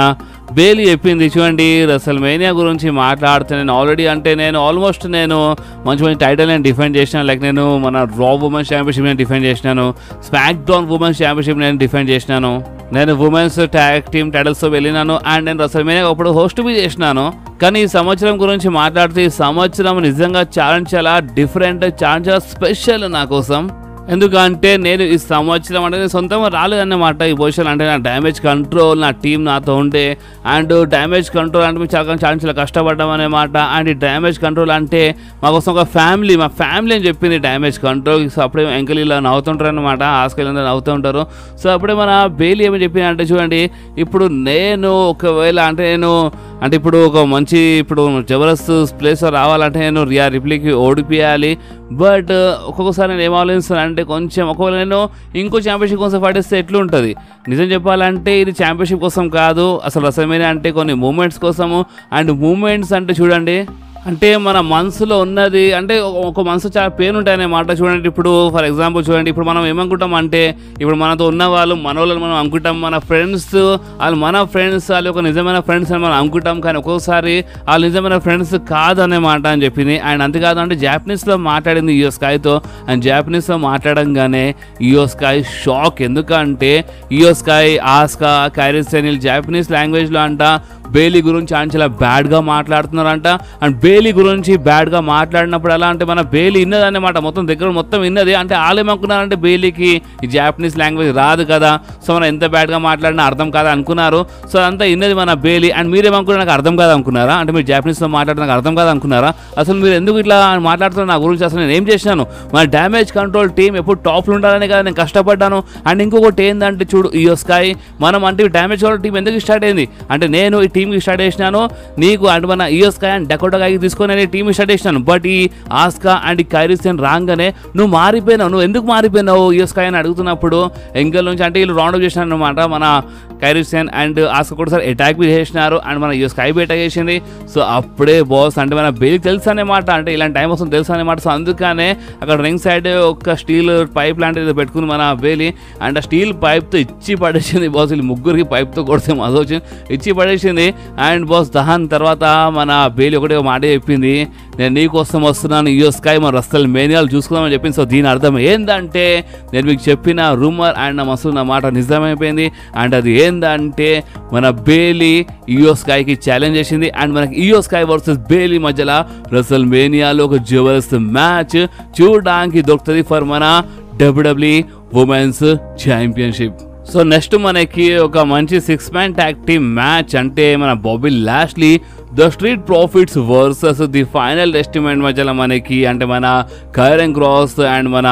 బేలీ చెప్పింది, చూడండి రెసల్మేనియా గురించి మాట్లాడితే నేను ఆల్రెడీ అంటే నేను ఆల్మోస్ట్ నేను మంచి టైటిల్ నేను డిఫెండ్ చేసినాను. లైక్ నేను మన రా ఉమెన్స్ ఛాంపియన్షిప్ నేను డిఫెండ్ చేసినాను, స్మాక్ డౌన్ ఉమెన్స్ ఛాంపియన్షిప్ నేను డిఫెండ్ చేసినాను, నేను ఉమెన్స్ ట్యాగ్ టీమ్ టైటిల్స్తో వెళ్ళినాను. అండ్ నేను రెసల్మేనియా అప్పుడు హోస్ట్ బి చేసినాను. కానీ ఈ సంవత్సరం గురించి మాట్లాడితే ఈ సంవత్సరం నిజంగా చాలా డిఫరెంట్, చాలా స్పెషల్ నా కోసం. ఎందుకంటే నేను ఈ సంవత్సరం అంటే నేను సొంతంగా రాలేదన్నమాట ఈ పొజిషన్. అంటే నా డ్యామేజ్ కంట్రోల్ నా టీం నాతో ఉండే. అండ్ డ్యామేజ్ కంట్రోల్ అంటే మేము చాలా కష్టపడ్డాం అన్నమాట. అండ్ ఈ డ్యామేజ్ కంట్రోల్ అంటే మా కోసం ఒక ఫ్యామిలీ, మా ఫ్యామిలీ అని చెప్పింది డ్యామేజ్ కంట్రోల్. సో అప్పుడే ఎంకలు ఇలా నవ్వుతుంటారు అనమాట, ఆస్కలు నవ్వుతూ ఉంటారు. సో అప్పుడే మన బేలీ ఏమని చెప్పింది అంటే చూడండి ఇప్పుడు నేను ఒకవేళ అంటే ఇప్పుడు ఒక మంచి ఇప్పుడు జబర్దస్త్ ప్లేస్లో రావాలంటే నేను రిప్లీకి ఓడిపియాలి. బట్ ఒక్కొక్కసారి నేను ఏం ఆలోచిస్తాను అంటే కొంచెం ఒకవేళ నేను ఇంకో ఛాంపియన్షిప్ కోసం పడేస్తే ఎట్లుంటుంది. నిజం చెప్పాలంటే ఇది ఛాంపియన్షిప్ కోసం కాదు, అసలు రెసల్మేనియా అంటే కొన్ని మూమెంట్స్ కోసము. అండ్ మూమెంట్స్ అంటే చూడండి అంటే మన మనసులో ఉన్నది అంటే ఒక మనసు చాలా పెయిన్ ఉంటాయన్నమాట. చూడండి ఇప్పుడు ఫర్ ఎగ్జాంపుల్ చూడండి, ఇప్పుడు మనం ఏమనుకుంటాం అంటే ఇప్పుడు మనతో ఉన్న వాళ్ళు మన వాళ్ళని మనం అనుకుంటాం, మన ఫ్రెండ్స్ వాళ్ళు మన ఫ్రెండ్స్ వాళ్ళు ఒక నిజమైన ఫ్రెండ్స్ అని మనం అనుకుంటాం, కానీ ఒక్కొక్కసారి వాళ్ళు నిజమైన ఫ్రెండ్స్ కాదనే మాట అని చెప్పింది. అండ్ అంతేకాదు అంటే జాపనీస్లో మాట్లాడింది ఇయో స్కైతో. అండ్ జాపనీస్లో మాట్లాడంగానే ఇయో స్కై షాక్. ఎందుకంటే ఇయో స్కై, ఆస్కా, కైరీ సెనిల్ జాపనీస్ లాంగ్వేజ్లో అంట బేలీ గురించి ఆయన చాలా బ్యాడ్గా మాట్లాడుతున్నారంట. అండ్ బేలీ గురించి బ్యాడ్గా మాట్లాడినప్పుడు ఎలా అంటే మన బేలీ విన్నదన్నమాట, మొత్తం దగ్గర మొత్తం విన్నది. అంటే వాళ్ళు ఏమనుకున్నారంటే బేలీకి ఈ జాపనీస్ లాంగ్వేజ్ రాదు కదా, సో మనం ఎంత బ్యాడ్గా మాట్లాడినా అర్థం కాదా అనుకున్నారు. సో అదంతా విన్నది మన బేలీ. అండ్ మీరేమనుకున్నారు నాకు అర్థం కాదు అనుకున్నారా? అంటే మీరు జాపనీస్లో మాట్లాడిన నాకు అర్థం కాదు అనుకున్నారా? అసలు మీరు ఎందుకు ఇట్లా మాట్లాడుతున్నారు నా గురించి? అసలు నేను ఏం చేసినాను? మన డ్యామేజ్ కంట్రోల్ టీం ఎప్పుడు టాప్లో ఉండాలనే కదా నేను కష్టపడ్డాను. అండ్ ఇంకొకటి ఏంటంటే చూడు ఇయో స్కై, మనం అంటే డ్యామేజ్ కంట్రోల్ టీం ఎందుకు స్టార్ట్ అయింది అంటే నేను ఈ టీంకి స్టార్ట్ చేసినాను నీకు అంటే మన ఇయో స్కై అండ్ డకోటా స్కైకి తీసుకొని నేను టీం స్టార్ట్ చేసినాను. బట్ ఈ ఆస్కా అండ్ ఈ కైరీ సెనిల్ రాగానే నువ్వు మారిపోయినావు. నువ్వు ఎందుకు మారిపోయినావు ఇయో స్కై అని అడుగుతున్నప్పుడు ఎంగల్ నుంచి అంటే వీళ్ళు రౌండ్ అప్ చేసినారు అనమాట. మన కైరీ సెనిల్ అండ్ ఆస్కా కూడా సార్ అటాక్ బి చేసినారు అండ్ మన ఇయో స్కై బి అటాక్ చేసింది. సో అప్పుడే బాస్ అంటే మన బేలీకి తెలుసు అనమాట, అంటే ఇలాంటి టైం వస్తుంది తెలుసు అనమాట. సో అందుకనే అక్కడ రింగ్ సైడ్ ఒక స్టీల్ పైప్ లాంటిది పెట్టుకుని మన బేలీ అండ్ ఆ స్టీల్ పైప్తో ఇచ్చి పడేసింది బాస్. వీళ్ళు ముగ్గురికి పైప్తో కొడితే మజా వచ్చింది, ఇచ్చి పడేసింది. అండ్ బాస్ దాని తర్వాత మన బేలీ ఒకటే మాట చెప్పింది, నేను నీకోసం వస్తున్నాను ఇయో స్కై, మన రస్తల్ మేనియాలు చూసుకుందామని చెప్పింది. సో దీని అర్థం ఏంటంటే నేను మీకు చెప్పిన రూమర్ అండ్ నా మస్తు నా మాట నిజమైపోయింది. అండ్ అది ఏంటంటే మన బేలీ ఇయో స్కైకి ఛాలెంజ్ చేసింది. అండ్ మనకి ఇయో స్కై వర్సెస్ బేలీ మధ్యలో రసల్ మేనియాలో ఒక జబర్దస్త్ మ్యాచ్ చూడడానికి దొరుకుతుంది ఫర్ మన WWE women's championship. So next మనకి ఒక మంచి 6-man ట్యాగ్ టీమ్ మ్యాచ్, అంటే మన Bobby Lashley the street profits versus the final estimate మధ్యలో మనకి అంటే మన కైరన్ క్రాస్ అండ్ మన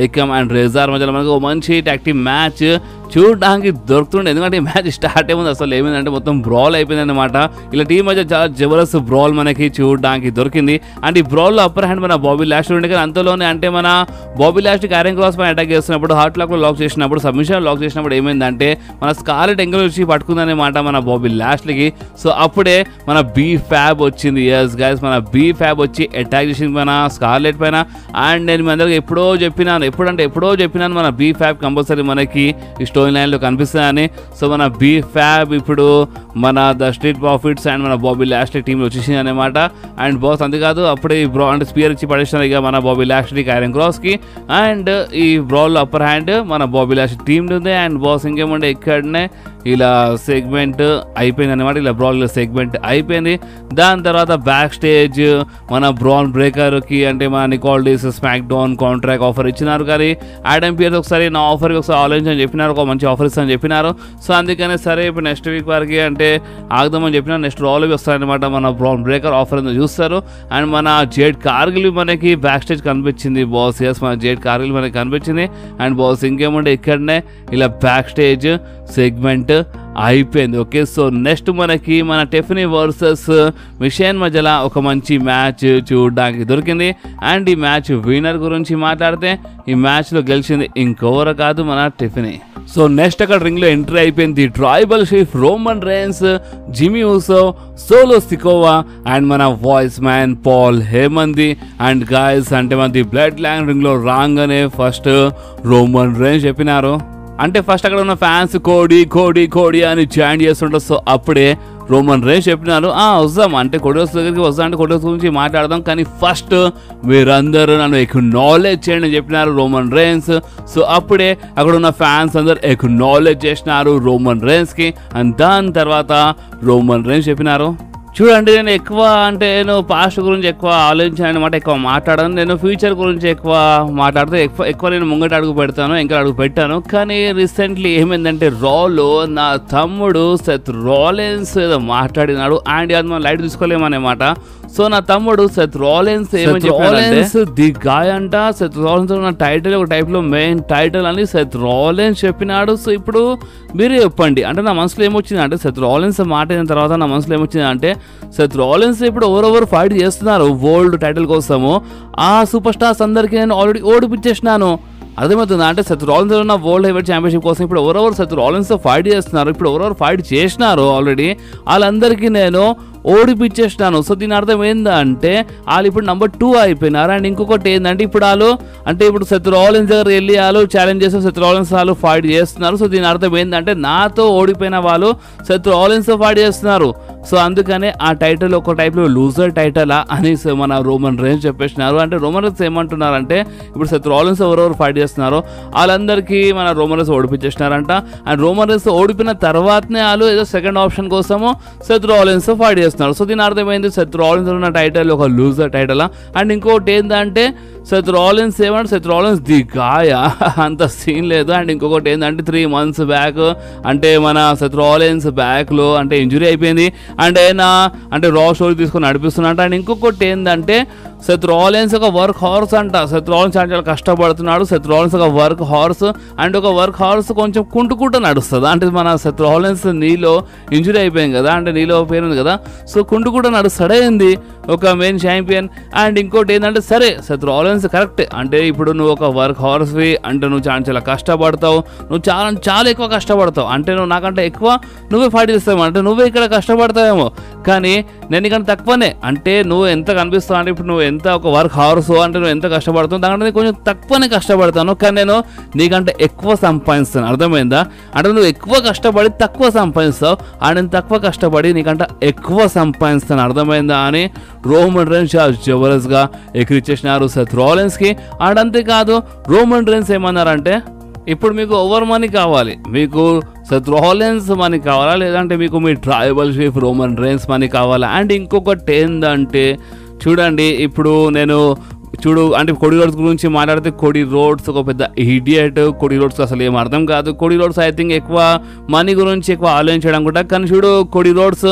ఎకమ్ అండ్ రేజార్ మధ్యలో మనకి ఒక మంచి ట్యాగ్ టీమ్ మ్యాచ్ చూడడానికి దొరుకుతుండే. ఎందుకంటే ఈ మ్యాచ్ స్టార్ట్ అయ్యింది అసలు ఏమైందంటే మొత్తం బ్రాల్ అయిపోయింది అనమాట. ఇలా టీం మధ్య చాలా జబర్దస్త్ బ్రాల్ మనకి చూడడానికి దొరికింది. అండ్ ఈ బ్రాల్లో అప్పర్ హ్యాండ్ మన బాబీ లాష్లీ ఉండే, కానీ అంతలోనే అంటే మన బాబీ లాష్లీ కైరన్ క్రాస్ పైన అటాక్ చేస్తున్నప్పుడు హార్ట్ లాక్లో లాక్ చేసినప్పుడు సబ్మిషన్ లాక్ చేసినప్పుడు ఏమైందంటే మన స్కార్లెట్ ఎంగల్ వచ్చి పట్టుకుందనమాట మన బాబీ లాష్లీకి. సో అప్పుడే మన బీ ఫ్యాబ్ వచ్చింది. ఎస్ గైస్, మన బీ ఫ్యాబ్ వచ్చి అటాక్ చేసింది మన స్కార్లెట్ పైన. అండ్ నేను మీ అందరికి ఎప్పుడో చెప్పినాను మన బీ ఫ్యాబ్ కంపల్సరీ మనకి ఈ స్టోరీ లైన్లో కనిపిస్తుందని. సో మన బీ ఫ్యాబ్ ఇప్పుడు మన ద స్ట్రీట్ ప్రాఫిట్స్ అండ్ మన బాబీ లాష్లీ టీంలో వచ్చేసింది అనమాట. అండ్ బాస్ అంతేకాదు అప్పుడే ఈ బ్రా అంటే స్పియర్ ఇచ్చి పడేసినారు ఇక మన బాబీ లాష్లీ కైరన్ క్రాస్కి. అండ్ ఈ బ్రాల్ అప్పర్ హ్యాండ్ మన బాబీ లాష్లీ టీం ఉంది. అండ్ బాస్ ఇంకేమంటే ఇక్కడనే ఇలా సెగ్మెంట్ అయిపోయింది అనమాట. ఇలా బ్రాల్ సెగ్మెంట్ అయిపోయింది. దాని తర్వాత బ్యాక్ స్టేజ్ మన బ్రాన్ బ్రేకర్కి అంటే మన నికోల్డీస్ స్మాక్ డౌన్ కాంట్రాక్ట్ ఆఫర్ ఇచ్చినారు, కానీ ఆడమ్ పియర్స్ ఒకసారి నా ఆఫర్కి ఒకసారి ఆలోచించని చెప్పినారు, ఒక మంచి ఆఫర్ ఇస్తామని చెప్పినారు. సో అందుకనే సరే ఇప్పుడు నెక్స్ట్ వీక్ వరకు అంటే ఆగుదామని చెప్పినారు. నెక్స్ట్ రాలో వస్తారనమాట మన బ్రాన్ బ్రేకర్ ఆఫర్ అని చూస్తారు. అండ్ మన జేడ్ కార్గిల్ మనకి బ్యాక్ స్టేజ్ కనిపించింది బాస్. ఎస్, మన జేడ్ కార్గిల్ మనకి కనిపించింది. అండ్ బాస్ ఇంకేముంటే ఇక్కడనే ఇలా బ్యాక్ స్టేజ్ సెగ్మెంట్ అయిపోయింది. ఓకే, సో నెక్స్ట్ మనకి మన టెఫనీ వర్సెస్ మిషేన్ మధ్యలో ఒక మంచి మ్యాచ్ చూడడానికి దొరికింది. అండ్ ఈ మ్యాచ్ విన్నర్ గురించి మాట్లాడితే ఈ మ్యాచ్లో గెలిచింది ఇంకెవరు కాదు మన టెఫనీ. సో నెక్స్ట్ అక్కడ రింగ్లో ఎంట్రీ అయిపోయింది tribal chief Roman Reigns, Jimmy Uso, Solo Sikoa and మన వాయిస్ మ్యాన్ పాల్ హేమంది. అండ్ గాయస్ అంటే మనది బ్లడ్ లైన్ రింగ్లో రాగానే ఫస్ట్ రోమన్ రేన్స్ చెప్పినారు. అంటే ఫస్ట్ అక్కడ ఉన్న ఫ్యాన్స్ కోడి కోడి కోడి అని జాయిన్ చేస్తుంటారు. సో అప్పుడే రోమన్ రేన్స్ చెప్పినారు వద్దాం అంటే కొడియోస్ దగ్గరికి వద్దాం అంటే కొడియోస్ గురించి మాట్లాడదాం, కానీ ఫస్ట్ మీరందరూ నన్ను ఎక్నాలెడ్జ్ చేయండి అని చెప్పినారు రోమన్ రేన్స్. సో అప్పుడే అక్కడ ఉన్న ఫ్యాన్స్ అందరు ఎక్నాలెడ్జ్ చేసినారు రోమన్ రేన్స్కి. అండ్ దాని తర్వాత రోమన్ రేన్స్ చెప్పినారు, చూడండి నేను ఎక్కువ అంటే నేను పాస్ట్ గురించి ఎక్కువ ఆలోచించాను అనమాట, ఎక్కువ మాట్లాడాను. నేను ఫ్యూచర్ గురించి ఎక్కువ మాట్లాడితే ఎక్కువ నేను ముంగట అడుగు పెడతాను, ఇంకా అడుగు పెట్టాను. కానీ రీసెంట్లీ ఏమైందంటే రాలో నా తమ్ముడు సెత్ రాలిన్స్ ఏదో మాట్లాడినాడు. అండ్ అది మనం లైట్ తీసుకోలేమన్నమాట. సో నా తమ్ముడు సెత్ రాలిన్స్ ఏమని చెప్పాడంటే ది గాయ్ అంట. సెత్ రాలిన్స్ నా టైటిల్ ఒక టైప్లో మెయిన్ టైటిల్ అని సెత్ రాలిన్స్ చెప్పినాడు. సో ఇప్పుడు మీరు చెప్పండి అంటే నా మనసులో ఏమొచ్చింది అంటే సెత్ రాలిన్స్ మాట అయిన తర్వాత నా మనసులో ఏమొచ్చింది అంటే సెత్ రాలిన్స్ ఇప్పుడు ఎవరెవరు ఫైట్ చేస్తున్నారు వరల్డ్ టైటిల్ కోసము ఆ సూపర్ స్టార్స్ అందరికీ నేను ఆల్రెడీ ఓడిపించేసినాను. అర్థమవుతుంది అంటే సెత్ రాలిన్స్ ఉన్న వరల్డ్ హెవీవెయిట్ ఛాంపియన్షిప్ కోసం ఇప్పుడు ఎవరెవరు సెత్ రాలిన్స్ ఫైట్ చేస్తున్నారు, ఇప్పుడు ఎవరెవరు ఫైట్ చేసినారో ఆల్రెడీ వాళ్ళందరికీ నేను ఓడిపించేసినాను. సో దీని అర్థం ఏంటంటే వాళ్ళు ఇప్పుడు నెంబర్ 2 అయిపోయినారు. అండ్ ఇంకొకటి ఏంటంటే ఇప్పుడు వాళ్ళు అంటే ఇప్పుడు సెత్ రాలిన్స్ దగ్గర వెళ్ళి వాళ్ళు ఛాలెంజ్ చేసి సెత్ రాలిన్స్ వాళ్ళు ఫైట్ చేస్తున్నారు. సో దీని అర్థం ఏంటంటే నాతో ఓడిపోయిన వాళ్ళు సెత్ రాలిన్స్ ఫైట్ చేస్తున్నారు. సో అందుకనే ఆ టైటిల్ ఒక టైప్లో లూజర్ టైటిలా అని మన రోమన్ రేన్స్ చెప్పేసినారు. అంటే రోమన్ రేన్స్ ఏమంటున్నారంటే ఇప్పుడు సెత్ రాలిన్స్ ఎవరెవరు ఫైట్ చేస్తున్నారో వాళ్ళందరికీ మన రోమన్ రేన్స్ ఓడిపించేసినారంట. అండ్ రోమన్ రేన్స్ ఓడిపోయిన తర్వాతనే వాళ్ళు ఏదో సెకండ్ ఆప్షన్ కోసము సెత్ రాలిన్స్ ఫైట్ చేస్తున్నారు. సో దీని అర్థమైంది సెత్ రాలిన్స్ ఉన్న టైటిల్ ఒక లూజర్ టైటిలా. అండ్ ఇంకోటి ఏంటంటే సెత్ రాలిన్స్ ఏమంటే సెత్ రాలిన్స్ ది గాయ అంత సీన్ లేదు. అండ్ ఇంకొకటి ఏంటంటే 3 months బ్యాక్ అంటే మన సెత్ రాలిన్స్ బ్యాక్లో అంటే ఇంజురీ అయిపోయింది. అండ్ అయినా అంటే రా స్టోరీ తీసుకొని నడిపిస్తున్నట్టు. అండ్ ఇంకొకటి ఏంటంటే సెత్ రాలిన్స్ ఒక వర్క్ హార్స్ అంట. సెత్ రాలిన్స్ అంటే చాలా కష్టపడుతున్నాడు. సెత్ రాలిన్స్ ఒక వర్క్ హార్స్. అండ్ ఒక వర్క్ హార్స్ కొంచెం కుంటుకుంటూ నడుస్తుంది. అంటే మన సెత్ రాలిన్స్ నీలో ఇంజురీ అయిపోయింది కదా, అంటే నీలో పేరుంది కదా, సో కుంటుకుంటూ నడుస్తాడేంది ఒక మెయిన్ ఛాంపియన్. అండ్ ఇంకోటి ఏంటంటే సరే సెత్ రాలిన్స్ కరెక్ట్ అంటే ఇప్పుడు నువ్వు ఒక వర్క్ హార్స్వి అంటే నువ్వు చాలా కష్టపడతావు, నువ్వు చాలా ఎక్కువ కష్టపడతావు. అంటే నువ్వు నాకంటే ఎక్కువ నువ్వే ఫైట్ చేస్తావు, అంటే నువ్వే ఇక్కడ కష్టపడతావేమో, కానీ నేను నీకంటే తక్కువనే. అంటే నువ్వు ఎంత కనిపిస్తావు అంటే ఇప్పుడు నువ్వు ఎంత ఒక వర్క్ హార్స్ అంటే నువ్వు ఎంత కష్టపడతావు దానికంటే కొంచెం తక్కువనే కష్టపడతాను, కానీ నేను నీకంటే ఎక్కువ సంపాదిస్తాను. అర్థమైందా? అంటే నువ్వు ఎక్కువ కష్టపడి తక్కువ సంపాదిస్తావు, అండ్ నేను తక్కువ కష్టపడి నీకంటే ఎక్కువ సంపాదిస్తాను. అర్థమైందా అని రోమన్ రేన్స్ జబర్దస్త్గా ఎక్కిరిచ్చేసినారు సెత్ రాలిన్స్కి. అండ్ అంతేకాదు రోమన్ రేన్స్ ఏమన్నారంటే ఇప్పుడు మీకు ఓవర్ మనీ కావాలి, మీకు సెత్ రాలిన్స్ మనీ కావాలా లేదంటే మీకు మీ tribal chief Roman Reigns money కావాలా. అండ్ ఇంకొకటి ఏంటంటే చూడండి ఇప్పుడు నేను అంటే కోడి రోడ్స్ గురించి మాట్లాడితే కోడి రోడ్స్ ఒక పెద్ద ఇడియట్. కోడి రోడ్స్ అసలు ఏం అర్థం కాదు. కోడి రోడ్స్ ఐ థింక్ ఎక్కువ మనీ గురించి ఎక్కువ ఆలోచించడం కూడా. కానీ చూడు కోడి రోడ్స్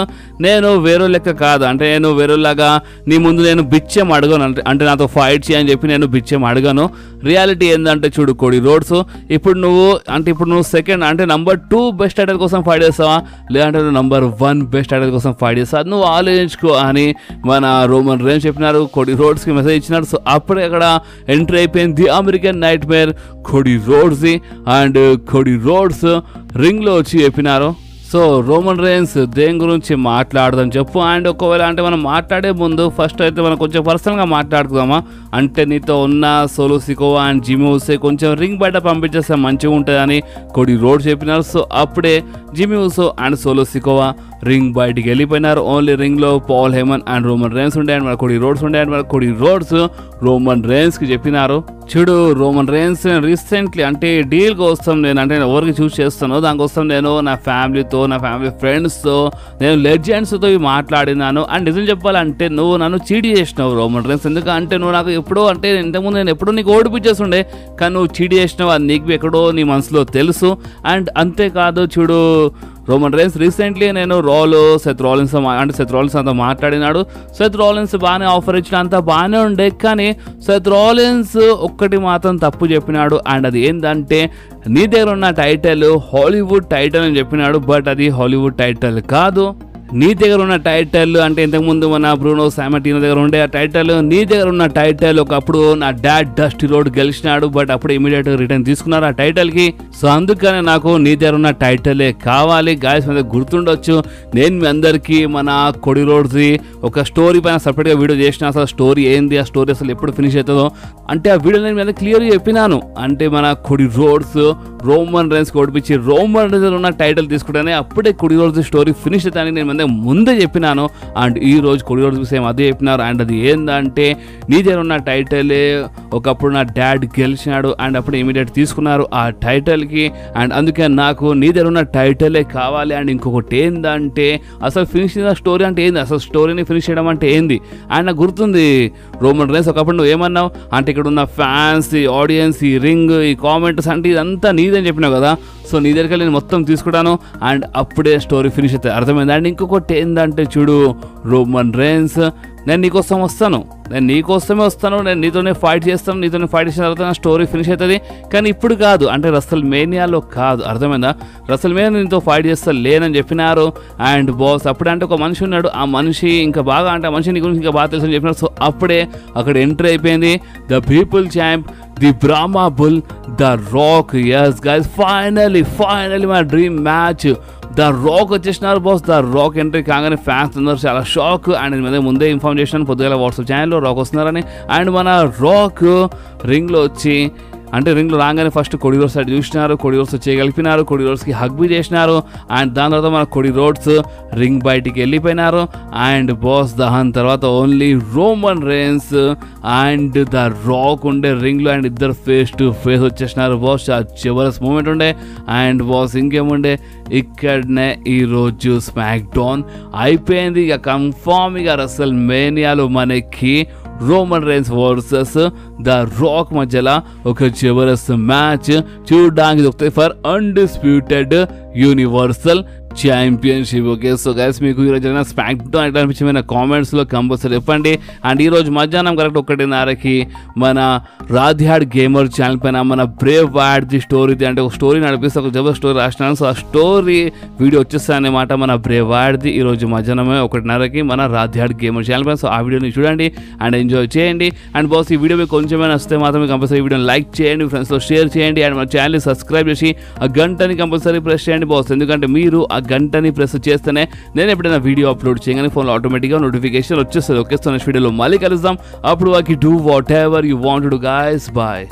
నేను వేరే లెక్క కాదు, అంటే నేను వేరేలాగా నీ ముందు నేను బిచ్చం అడగను, అంటే నాతో ఫైట్ చేయని చెప్పి నేను బిచ్చం అడగను. రియాలిటీ ఏంటంటే చూడు కోడి రోడ్స్ ఇప్పుడు నువ్వు సెకండ్ అంటే నెంబర్ 2 బెస్ట్ టైటిల్ కోసం ఫైట్ చేస్తావా లేదంటే నువ్వు నెంబర్ 1 బెస్ట్ టైటిల్ కోసం ఫైట్ చేస్తావా నువ్వు ఆలోచించుకో అని మన రోమన్ రేన్స్ చెప్పినారు. కోడి రోడ్స్కి మెసేజ్ ఇచ్చినారు. సో అప్పుడే అక్కడ ఎంట్రీ అయిపోయింది the American nightmare Cody Rhodes. And Cody Rhodes రింగ్లో వచ్చి చెప్పినారు సో రోమన్ రేన్స్ దేని గురించి మాట్లాడదాం చెప్పు. అండ్ ఒకవేళ అంటే మనం మాట్లాడే ముందు ఫస్ట్ అయితే మనం కొంచెం పర్సనల్గా మాట్లాడుకుందామా. అంటే నీతో ఉన్న సోలో సికోవా అండ్ జిమ్మీ ఊసో కొంచెం రింగ్ బయట పంపించేస్తే మంచిగా ఉంటుందని కోడి రోడ్స్ చెప్పినారు. సో అప్పుడే Jimmy Uso and Solo Sikoa ring బయటికి వెళ్ళిపోయినారు. ఓన్లీ రింగ్లో Paul Heyman and Roman Reigns ఉండే అండ్ మన కోడి రోడ్స్ ఉండే అండ్ మన కోడి రోడ్స్ రోమన్ రేన్స్కి చెప్పినారు చూడు రోమన్ రేన్స్ రీసెంట్లీ అంటే డీల్కి వస్తాం నేను అంటే ఎవరికి చూస్ చేస్తానో దానికోసం నేను నా ఫ్యామిలీతో నా ఫ్యామిలీ ఫ్రెండ్స్తో నేను లెజెండ్స్తో మాట్లాడినాను. అండ్ నిజం చెప్పాలంటే నువ్వు నన్ను చీట్ చేసినావు రోమన్ రేన్స్. ఎందుకంటే నువ్వు నాకు ఎప్పుడో అంటే ఇంతకుముందు నేను ఎప్పుడో నీకు ఓడిపించేస్తుండే కానీ నువ్వు చీట్ చేసినావు అది నీకు ఎక్కడో నీ మనసులో తెలుసు. అండ్ అంతేకాదు చూడు రోమన్ రేన్స్ రీసెంట్లీ నేను సెత్ రాలిన్స్ అంటే సెత్ రాలిన్స్ అంతా మాట్లాడినాడు. సెత్ రాలిన్స్ బాగానే ఆఫర్ ఇచ్చిన అంతా బాగానే ఉండే కానీ సెత్ రాలిన్స్ ఒక్కటి మాత్రం తప్పు చెప్పినాడు. అండ్ అది ఏంటంటే నీ దగ్గర ఉన్న టైటిల్ హాలీవుడ్ టైటిల్ అని చెప్పినాడు. బట్ అది హాలీవుడ్ టైటిల్ కాదు. నీ దగ్గర ఉన్న టైటిల్ అంటే ఇంతకుముందు మన బ్రూనో సామర్టినో దగ్గర ఉండే ఆ టైటిల్ నీ దగ్గర ఉన్న టైటిల్ ఒకప్పుడు నా డాడ్ డస్టీ రోడ్ గెలిచినాడు బట్ అప్పుడు ఇమీడియట్ రిటర్న్ తీసుకున్నారు ఆ టైటిల్కి. సో అందుకనే నాకు నీ దగ్గర ఉన్న టైటిలే కావాలి. గాయస్ మీద గుర్తుండొచ్చు నేను మీ అందరికీ మన కోడి రోడ్స్ది ఒక స్టోరీ పైన సపరేట్గా వీడియో చేసిన. అసలు స్టోరీ ఏంది ఆ స్టోరీ అసలు ఎప్పుడు ఫినిష్ అవుతుందో అంటే ఆ వీడియో నేను మీద క్లియర్గా చెప్పినాను. అంటే మన కోడి రోడ్స్ రోమన్ రేన్స్ ఓడిపించి రోమన్ రేన్స్ ఉన్న టైటిల్ తీసుకుంటేనే అప్పుడే కోడి రోడ్స్ స్టోరీ ఫినిష్ అవుతాయని నేను ముందే చెప్పినాను. అండ్ ఈ రోజు కోడి రోడ్స్ సేమ్ అదే చెప్పినారు. అండ్ అది ఏంటంటే నీ దగ్గర ఉన్న టైటిలే ఒకప్పుడు నా డాడ్ గెలిచినాడు అండ్ అప్పుడు ఇమీడియట్ తీసుకున్నారు ఆ టైటిల్కి. అండ్ అందుకే నాకు నీ దగ్గర ఉన్న టైటిలే కావాలి. అండ్ ఇంకొకటి ఏంటంటే అసలు ఫినిష్ చేసిన స్టోరీ అంటే ఏంది, అసలు స్టోరీని ఫినిష్ చేయడం అంటే ఏంది. అండ్ నాకు గుర్తుంది రోమన్ రేన్స్ ఒకప్పుడు నువ్వు ఏమన్నావు అంటే ఇక్కడ ఉన్న ఫ్యాన్స్ ఈ ఆడియన్స్ ఈ రింగ్ ఈ కామెంట్స్ అంటే ఇదంతా నీదని చెప్పినావు కదా. సో నీ దగ్గరికి నేను మొత్తం తీసుకుంటాను అండ్ అప్పుడే స్టోరీ ఫినిష్ అవుతుంది. అర్థమైంది. అండ్ ఇంకొకటి ఏంటంటే చూడు రోమన్ రేన్స్ నేను నీకోసం వస్తాను, నేను నీకోసమే వస్తాను, నేను నీతోనే ఫైట్ చేస్తాను, నీతోనే ఫైట్ చేసిన తర్వాత నా స్టోరీ ఫినిష్ అవుతుంది. కానీ ఇప్పుడు కాదు అంటే రసల్ మేనియాలో కాదు. అర్థమైందా? రసల్ మేనియా నీతో ఫైట్ చేస్తా లేనని చెప్పినారు. అండ్ బాస్ అప్పుడే అంటే ఒక మనిషి ఉన్నాడు ఆ మనిషి ఇంకా బాగా అంటే ఆ మనిషి నీ గురించి ఇంకా బాగా తెలుసు అని చెప్పినారు. సో అప్పుడే అక్కడ ఎంట్రీ అయిపోయింది the people champ the Brahma bull the Rock. Yes guys finally my dream match the Rock వచ్చేసినారు బాస్. ద రాక్ ఎంట్రీ కాగానే ఫ్యాన్స్ అందరూ చాలా షాక్. అండ్ నేను ముందే ఇన్ఫార్మ్ చేసినాను పొద్దుగల వాట్సాప్ ఛానల్లో రాక్ వస్తున్నారని. అండ్ మన రాక్ రింగ్లో వచ్చి అంటే రింగ్లో రాగానే ఫస్ట్ కొడి రోడ్స్ సైడ్ చూసినారు, కొడి రోడ్స్ చేయగలిపినారు, కొడి రోడ్స్కి హగ్ బి చేసినారు. అండ్ దాని తర్వాత మన కొడి రోడ్స్ రింగ్ బయటికి వెళ్ళిపోయినారు. అండ్ బాస్ దాని తర్వాత only Roman rains and the rock ఉండే రింగ్లో అండ్ ఇద్దరు ఫేస్ టు ఫేస్ వచ్చేసినారు బాస్. చాలా జబర్దస్త్ మూమెంట్ ఉండే. అండ్ బాస్ ఇంకేముండే, ఇక్కడనే ఈరోజు స్మాక్ డౌన్ అయిపోయింది. ఇక కన్ఫామ్ ఇక రెసల్ మేనియాలో మనకి Roman rains versus the rock మధ్యలో ఒక జబర్దస్త్ మ్యాచ్ చూడడానికి దొరుకుతాయి for undisputed universal championship. Okay, so guys మీకు ఈరోజు జరిగిన స్మాక్ డౌన్ ఎట్లా అనిపించింది కామెంట్స్లో కంపల్సరీ చెప్పండి. అండ్ ఈరోజు మధ్యాహ్నం కరెక్ట్ 1:30కి మన రాధ్యాడ్ గేమర్ ఛానల్ పైన మన బ్రేవ్ వార్డ్ది స్టోరీ అంటే ఒక స్టోరీ నడిపిస్తే ఒక జబర్దస్త్ స్టోరీ రాసినాను. సో ఆ స్టోరీ వీడియో వచ్చేస్తా అన్నమాట మన బ్రేవ్ వార్డ్ది ఈరోజు మధ్యాహ్నమే 1:30కి మన రాధ్యాడ్ గేమర్ ఛానల్ పైన. సో ఆ వీడియోని చూడండి అండ్ ఎంజాయ్ చేయండి. అండ్ బాస్ ఈ వీడియో మీకు కొంచెమైనా వస్తే మాత్రమే కంపల్సరీ ఈ వీడియోని లైక్ చేయండి, ఫ్రెండ్స్లో షేర్ చేయండి. అండ్ మన ఛానల్ని సబ్స్క్రైబ్ చేసి ఆ గంటని కంపల్సరీ ప్రెస్ చేయండి బాస్. ఎందుకంటే మీరు ఆ గంటని ప్రెస్ చేస్తేనే నేను ఎప్పుడైనా వీడియో అప్లోడ్ చేయగానే ఫోన్లో ఆటోమేటిక్గా నోటిఫికేషన్ వచ్చేస్తుంది. ఓకే, సో నెక్స్ట్ వీడియోలో మళ్ళీ కలుద్దాం. అప్పుడు వాకి do whatever you want to guys. Bye.